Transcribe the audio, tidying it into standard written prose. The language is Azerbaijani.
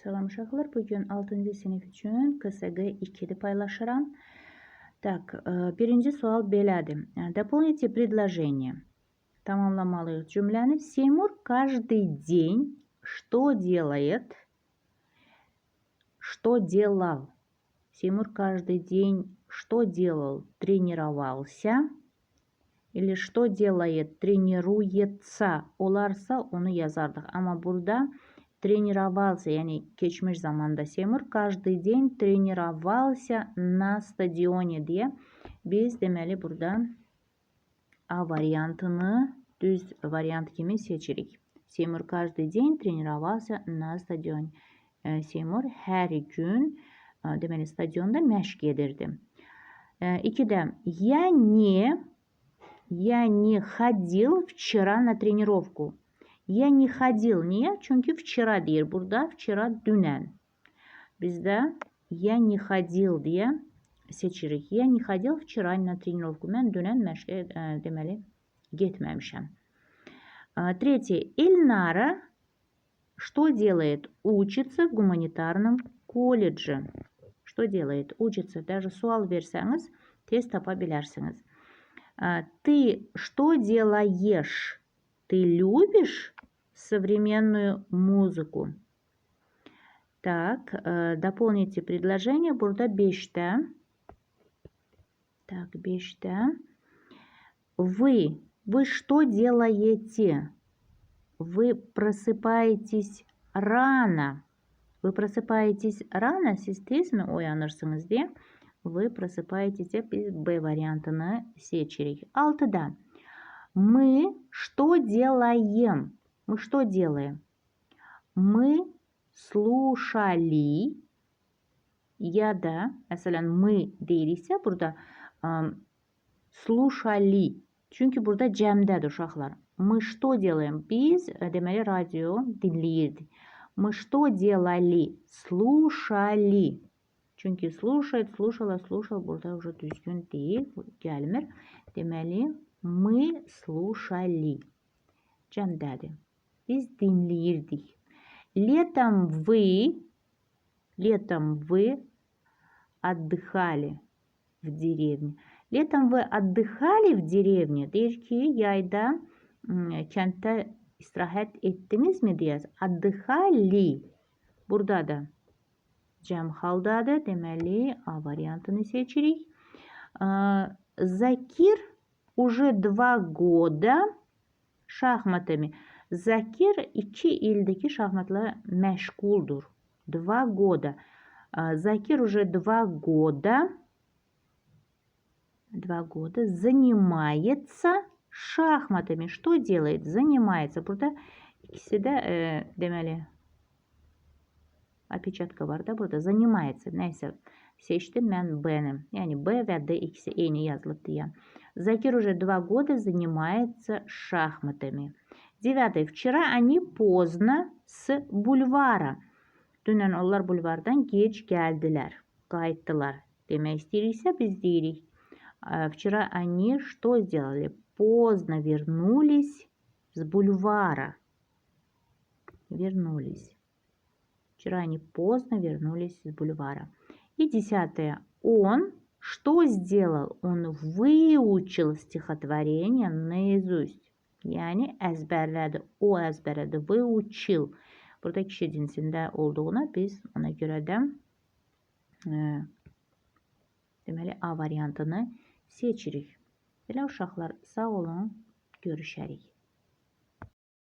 Salam uşaqlar, bugün 6-cı sinif üçün KSQ 2-də paylaşıram. Tak, birinci sual belədir. Дополните предложение. Tamamlamalıyıq cümləni. Сеймур каждый день что делает? Что делал? Сеймур каждый день что делал? Тренировался. Или что делает? Тренируется. Olarsa onu yazardıq. Ama burada тренировался, yani geçmiş zamanda Сеймур каждый день тренировался на stadioне diye biz deməli burada A variantını düz variant kimi seçirik. Сеймур каждый день тренировался на stadioне. Сеймур hər gün deməli stadionda məşq edirdi. 2-də я не ходил вчера на тренировку. Я не ходил. Niye? Çünkü вчера deyir. Burada вчера dünən. Bizdə я не ходил diye seçirik. Я не ходил вчера на тренировку. Mən dünən məşqə deməli getməmişəm. Третье. Эльнара что делает? Учится в гуманитарном колледже. Что делает? Учится. Даже sual versəniz tez tapa bilərsiniz. Ты что делаешь? Ты любишь современную музыку? Так, дополните предложение. Burada 5'te. Так, 5'te. Вы что делаете? Вы просыпаетесь рано. Вы просыпаетесь рано, siz tez mi uyanırsınız diye. Вы просыпаетесь, biz B variantını seçirik. 6'da. Мы что делаем? Мы что делаем? Мы слушали. Ya da mesela мы deyiriksə burada слушали. Çünki burada cəmdədir uşaqlar. Мы что делаем? Biz deməli radio dinləyirdik. Мы что делали? Слушали. Çünki слушать, слушала, слушал burada уже düzgün deyil, gəlmir. Deməli мы слушали. Cəmdədir. Biz dinləyirdik. Летом вы отдыхали в деревне. Летом вы отдыхали в деревне. Deyir ki, yayda kənddə istirahət etdinizmi deyəz. Отдыхали. Burada da cəm haldadır. Deməli, A variantını seçirik. Закир уже 2 года şahmatами. Zakir 2 ildəki şahmatla məşğuldur. 2 года. Закир уже 2 года занимается şahmatами. Что делает? Занимается. Burada ikisi də deməli опечатка var da burada. Занимается. Nəysə seçdim mən B'ni. Yəni B və D ikisi eyni yazılıb deyə. Закир уже 2 года занимается шахматами. 9. Вчера они поздно с бульвара. Dünən onlar bulvardan geç gəldilər. Qayıtdılar. Demək istəyiriksə biz deyirik. Вчера они что сделали? Поздно вернулись с бульвара. Вернулись. Вчера они поздно вернулись с бульвара. И 10. Он что сделал? Он выучил стихотворение наизусть. Yəni əzbərlədi. O əzbərlədi. Выучил. Burada kişi cinsində olduğuna biz ona görə də deməli A variantını seçirik. Belə uşaqlar, sağ olun, görüşərik.